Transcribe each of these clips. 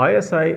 ISI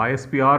ISPR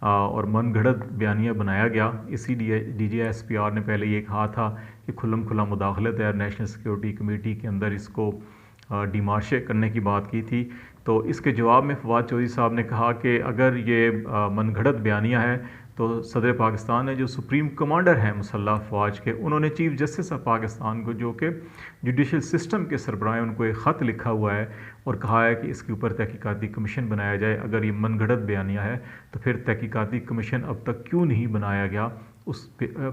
اور من گھڑت بیانیہ بنایا گیا. اسی D G S P R نے پہلے یہ کہا تھا کہ کھلم کھلا مداخلت ہے اور نیشنل سیکیورٹی کمیٹی کے اندر اس کو ڈیمارشے کرنے کی بات کی تھی. تو اس کے جواب میں فواد چودھری صاحب نے کہا کہ اگر یہ من گھڑت بیانیہ ہے تو صدر پاکستان نے جو سپریم کمانڈر ہیں مسلح افواج کے، انہوں نے چیف جسٹس آف پاکستان کو، جو کہ جوڈیشل سسٹم کے سربراہ ہیں، ان کو ایک خط لکھا ہوا ہے اور کہا ہے کہ اس کے اوپر تحقیقاتی کمیشن بنایا جائے. اگر یہ من گھڑت بیانیہ ہے تو پھر تحقیقاتی کمیشن اب تک کیوں نہیں بنایا گیا،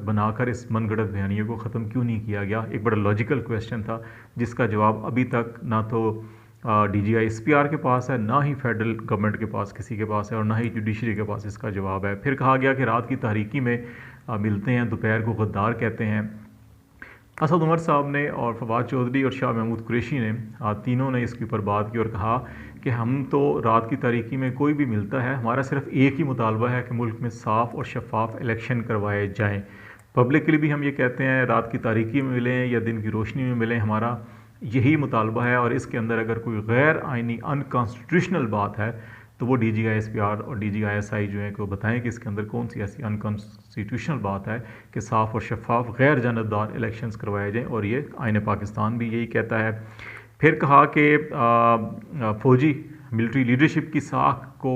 بنا کر اس من گھڑت بیانیے کو ختم کیوں نہیں کیا گیا؟ ایک بڑا لاجیکل کویسچن تھا جس کا جواب ابھی تک نہ تو D G I S P R کے پاس ہے، نہ ہی فیڈرل گورنمنٹ کے پاس کسی کے پاس ہے، اور نہ ہی جوڈیشری کے پاس اس کا جواب ہے. پھر کہا گیا کہ رات کی تاریکی میں ملتے ہیں، دوپہر کو غدار کہتے ہیں. اسد عمر صاحب نے اور فواد چودھری اور شاہ محمود قریشی نے تینوں نے اس کے اوپر بات کی اور کہا کہ ہم تو رات کی تاریکی میں کوئی بھی ملتا ہے، ہمارا صرف ایک ہی مطالبہ ہے کہ ملک میں صاف اور شفاف الیکشن کروائے جائیں. پبلکلی بھی ہم یہ کہتے ہیں رات کی تاریکی میں ملیں یا دن کی روشنی میں ملیں، ہمارا یہی مطالبہ ہے. اور اس کے اندر اگر کوئی غیر آئینی انکانسٹیٹیوشنل بات ہے تو وہ D G I S P R اور D G I S I جو ہیں کہ وہ بتائیں کہ اس کے اندر کون سی ایسی انکانسٹیٹیوشنل بات ہے کہ صاف اور شفاف غیر جانبدار الیکشنز کروائے جائیں، اور یہ آئین پاکستان بھی یہی کہتا ہے. پھر کہا کہ فوجی ملٹری لیڈرشپ کی ساکھ کو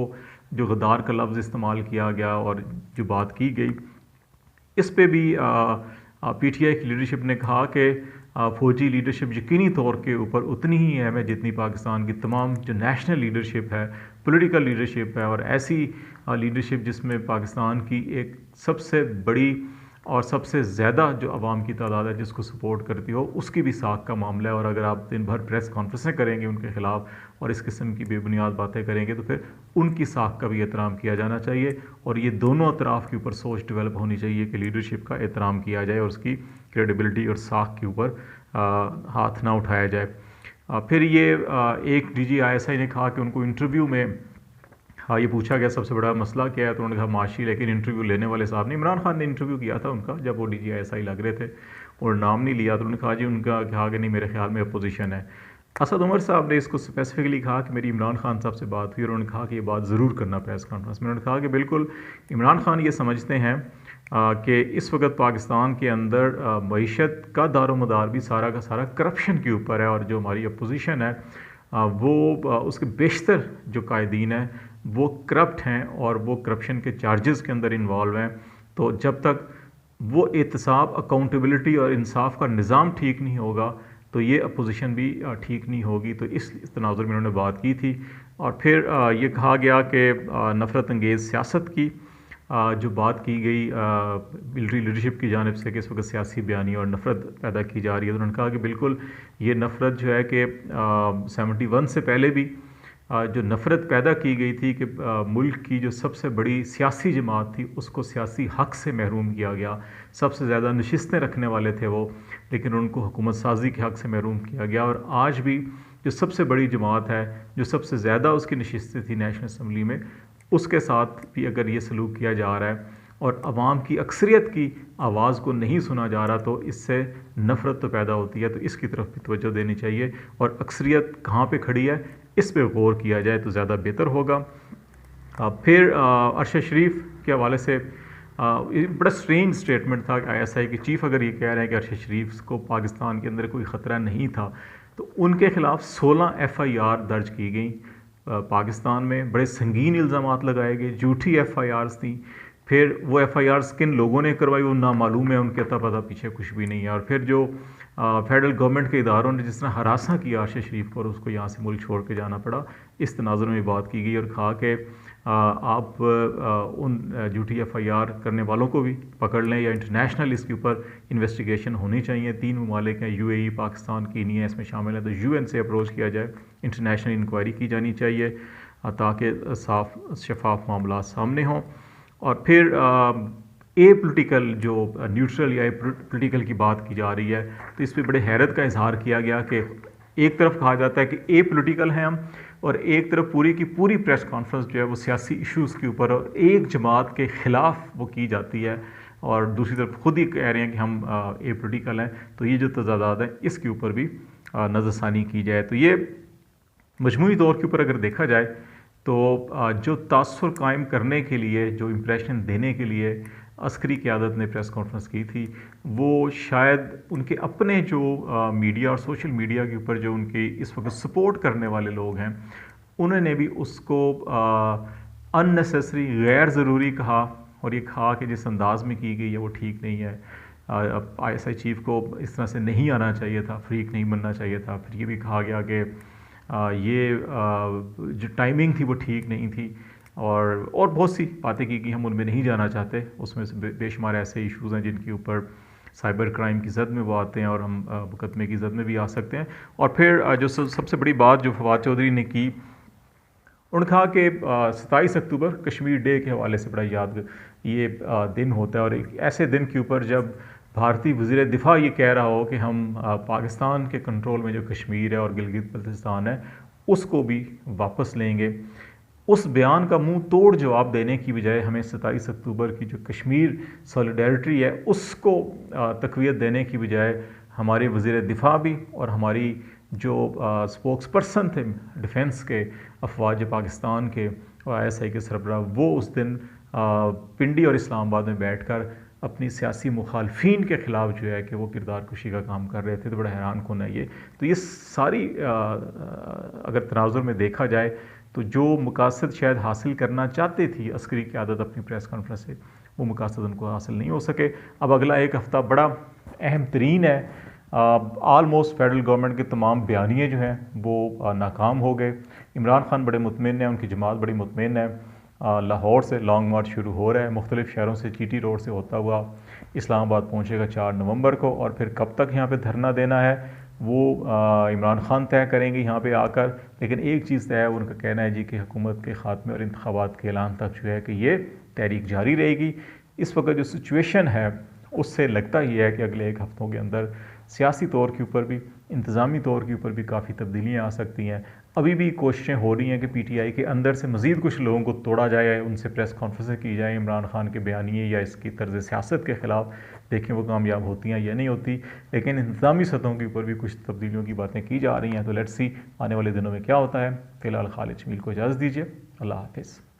جو غدار کا لفظ استعمال کیا گیا اور جو بات کی گئی، اس پہ بھی پی ٹی آئی کی لیڈرشپ نے کہا کہ فوجی لیڈرشپ یقینی طور کے اوپر اتنی ہی اہم ہے جتنی پاکستان کی تمام جو نیشنل لیڈرشپ ہے، پولیٹیکل لیڈرشپ ہے، اور ایسی لیڈرشپ جس میں پاکستان کی ایک سب سے بڑی اور سب سے زیادہ جو عوام کی تعداد ہے جس کو سپورٹ کرتی ہو، اس کی بھی ساکھ کا معاملہ ہے. اور اگر آپ دن بھر پریس کانفرنسیں کریں گے ان کے خلاف اور اس قسم کی بے بنیاد باتیں کریں گے تو پھر ان کی ساکھ کا بھی احترام کیا جانا چاہیے. اور یہ دونوں اطراف کے اوپر سوچ ڈیولپ ہونی چاہیے کہ لیڈرشپ کا احترام کیا جائے اور اس کی کریڈیبلٹی اور ساکھ کے اوپر ہاتھ نہ اٹھایا جائے. پھر یہ ایک ڈی جی آئی ایس آئی نے کہا کہ ان کو انٹرویو میں یہ پوچھا گیا سب سے بڑا مسئلہ کیا ہے، تو انہوں نے کہا معاشی، لیکن انٹرویو لینے والے صاحب نے، عمران خان نے انٹرویو کیا تھا ان کا جب وہ ڈی جی آئی ایس آئی لگ رہے تھے اور نام نہیں لیا، تو انہوں نے کہا جی ان کا کہا کہ نہیں میرے خیال میں اپوزیشن ہے. اسد عمر صاحب نے اس کو اسپیسیفکلی کہا کہ میری عمران خان صاحب سے بات ہوئی اور انہوں نے کہا کہ یہ بات ضرور کرنا پریس کانفرنس میں. انہوں نے کہا کہ بالکل عمران خان یہ سمجھتے ہیں کہ اس وقت پاکستان کے اندر معیشت کا دار و مدار بھی سارا کا سارا کرپشن کے اوپر ہے، اور جو ہماری اپوزیشن ہے وہ اس کے بیشتر جو قائدین ہیں وہ کرپٹ ہیں اور وہ کرپشن کے چارجز کے اندر انوالو ہیں. تو جب تک وہ احتساب، اکاؤنٹیبلٹی اور انصاف کا نظام ٹھیک نہیں ہوگا تو یہ اپوزیشن بھی ٹھیک نہیں ہوگی. تو اس تناظر میں انہوں نے بات کی تھی. اور پھر یہ کہا گیا کہ نفرت انگیز سیاست کی جو بات کی گئی ملٹری لیڈرشپ کی جانب سے کہ اس وقت سیاسی بیانی اور نفرت پیدا کی جا رہی ہے، تو انہوں نے کہا کہ بالکل یہ نفرت جو ہے کہ 71 سے پہلے بھی جو نفرت پیدا کی گئی تھی کہ ملک کی جو سب سے بڑی سیاسی جماعت تھی اس کو سیاسی حق سے محروم کیا گیا، سب سے زیادہ نشستیں رکھنے والے تھے وہ، لیکن ان کو حکومت سازی کے حق سے محروم کیا گیا. اور آج بھی جو سب سے بڑی جماعت ہے، جو سب سے زیادہ اس کی نشستیں تھی نیشنل اسمبلی میں، اس کے ساتھ بھی اگر یہ سلوک کیا جا رہا ہے اور عوام کی اکثریت کی آواز کو نہیں سنا جا رہا تو اس سے نفرت تو پیدا ہوتی ہے. تو اس کی طرف بھی توجہ دینی چاہیے اور اکثریت کہاں پہ کھڑی ہے اس پہ غور کیا جائے تو زیادہ بہتر ہوگا. پھر ارشد شریف کے حوالے سے بڑا سٹرینج سٹیٹمنٹ تھا کہ آئی ایس آئی کے چیف اگر یہ کہہ رہے ہیں کہ ارشد شریف کو پاکستان کے اندر کوئی خطرہ نہیں تھا تو ان کے خلاف 16 ایف آئی آر درج کی گئیں پاکستان میں، بڑے سنگین الزامات لگائے گئے، جھوٹی ایف آئی آرز تھیں. پھر وہ ایف آئی آرز کن لوگوں نے کروائی وہ نامعلوم ہے، ان کے پتہ پیچھے کچھ بھی نہیں ہے. اور پھر جو فیڈرل گورنمنٹ کے اداروں نے جس طرح ہراساں کیا ارشد شریف کو اور اس کو یہاں سے ملک چھوڑ کے جانا پڑا، اس تناظر میں بات کی گئی اور کہا کہ آپ ان جھوٹی ایف آئی آر کرنے والوں کو بھی پکڑ لیں یا انٹرنیشنل اس کے اوپر انویسٹیگیشن ہونی چاہیے. 3 ممالک ہیں، U A E, Pakistan, Kenya اس میں شامل ہے، تو یو این سے اپروچ کیا جائے، انٹرنیشنل انکوائری کی جانی چاہیے تاکہ صاف شفاف معاملات سامنے ہوں. اور پھر اے پولیٹیکل جو نیوٹرل یا پولیٹیکل کی بات کی جا رہی ہے تو اس پہ بڑے حیرت کا اظہار کیا گیا کہ ایک طرف کہا جاتا ہے کہ اے پولیٹیکل ہیں ہم، اور ایک طرف پوری کی پوری پریس کانفرنس جو ہے وہ سیاسی ایشوز کے اوپر اور ایک جماعت کے خلاف وہ کی جاتی ہے، اور دوسری طرف خود ہی کہہ رہے ہیں کہ ہم اے پولیٹیکل ہیں. تو یہ جو تضادات ہیں اس کے اوپر بھی نظر ثانی کی جائے. تو یہ مجموعی طور کے اوپر اگر دیکھا جائے تو جو تاثر قائم کرنے کے لیے، جو امپریشن دینے کے لیے عسکری قیادت نے پریس کانفرنس کی تھی، وہ شاید ان کے اپنے جو میڈیا اور سوشل میڈیا کے اوپر جو ان کے اس وقت سپورٹ کرنے والے لوگ ہیں، انہوں نے بھی اس کو ان نیسیسری، غیر ضروری کہا، اور یہ کہا کہ جس انداز میں کی گئی ہے وہ ٹھیک نہیں ہے. آئی ایس آئی چیف کو اس طرح سے نہیں آنا چاہیے تھا، فریق نہیں بننا چاہیے تھا. پھر یہ بھی کہا گیا کہ یہ جو ٹائمنگ تھی وہ ٹھیک نہیں تھی، اور بہت سی باتیں کی کہ ہم ان میں نہیں جانا چاہتے. اس میں سے بے شمار ایسے ایشوز ہیں جن کے اوپر سائبر کرائم کی زد میں وہ آتے ہیں، اور ہم مقدمے کی زد میں بھی آ سکتے ہیں. اور پھر جو سب سے بڑی بات جو فواد چودھری نے کی، انہوں نے کہا کہ 27 اکتوبر کشمیر ڈے کے حوالے سے بڑا یہ دن ہوتا ہے، اور ایک ایسے دن کے اوپر جب بھارتی وزیر دفاع یہ کہہ رہا ہو کہ ہم پاکستان کے کنٹرول میں جو کشمیر ہے اور گلگت بلتستان ہے اس کو بھی واپس لیں گے. اس بیان کا منہ توڑ جواب دینے کی بجائے ہمیں 27 اکتوبر کی جو کشمیر سولیڈیرٹی ہے اس کو تقویت دینے کی بجائے ہمارے وزیر دفاع بھی اور ہماری جو سپوکس پرسن تھے ڈیفنس کے، افواج پاکستان کے اور آئی ایس آئی کے سربراہ، وہ اس دن پنڈی اور اسلام آباد میں بیٹھ کر اپنی سیاسی مخالفین کے خلاف جو ہے کہ وہ کردار کشی کا کام کر رہے تھے. تو بڑا حیران کن ہے یہ. تو یہ ساری اگر تناظر میں دیکھا جائے تو جو مقاصد شاید حاصل کرنا چاہتے تھی عسکری قیادت اپنی پریس کانفرنس سے، وہ مقاصد ان کو حاصل نہیں ہو سکے. اب اگلا ایک ہفتہ بڑا اہم ترین ہے. آلموسٹ فیڈرل گورنمنٹ کے تمام بیانیے جو ہیں وہ ناکام ہو گئے. عمران خان بڑے مطمئن ہیں، ان کی جماعت بڑی مطمئن ہے. لاہور سے لانگ مارچ شروع ہو رہا ہے، مختلف شہروں سے جی ٹی روڈ سے ہوتا ہوا اسلام آباد پہنچے گا 4 نومبر کو. اور پھر کب تک یہاں پہ دھرنا دینا ہے وہ عمران خان طے کریں گے یہاں پہ آ کر. لیکن ایک چیز طے ہے، ان کا کہنا ہے جی کہ حکومت کے خاتمے اور انتخابات کے اعلان تک جو ہے کہ یہ تحریک جاری رہے گی. اس وقت جو سچویشن ہے اس سے لگتا ہی ہے کہ اگلے ایک ہفتوں کے اندر سیاسی طور کے اوپر بھی، انتظامی طور کے اوپر بھی کافی تبدیلیاں آ سکتی ہیں. ابھی بھی کوششیں ہو رہی ہیں کہ پی ٹی آئی کے اندر سے مزید کچھ لوگوں کو توڑا جائے، ان سے پریس کانفرنسیں کی جائیں عمران خان کے بیانیے یا اس کی طرز سیاست کے خلاف. دیکھیں وہ کامیاب ہوتی ہیں یا نہیں ہوتی. لیکن انتظامی سطحوں کے اوپر بھی کچھ تبدیلیوں کی باتیں کی جا رہی ہیں. تو لیٹس سی آنے والے دنوں میں کیا ہوتا ہے. فی الحال خالد جمیل کو اجازت دیجیے. اللہ حافظ.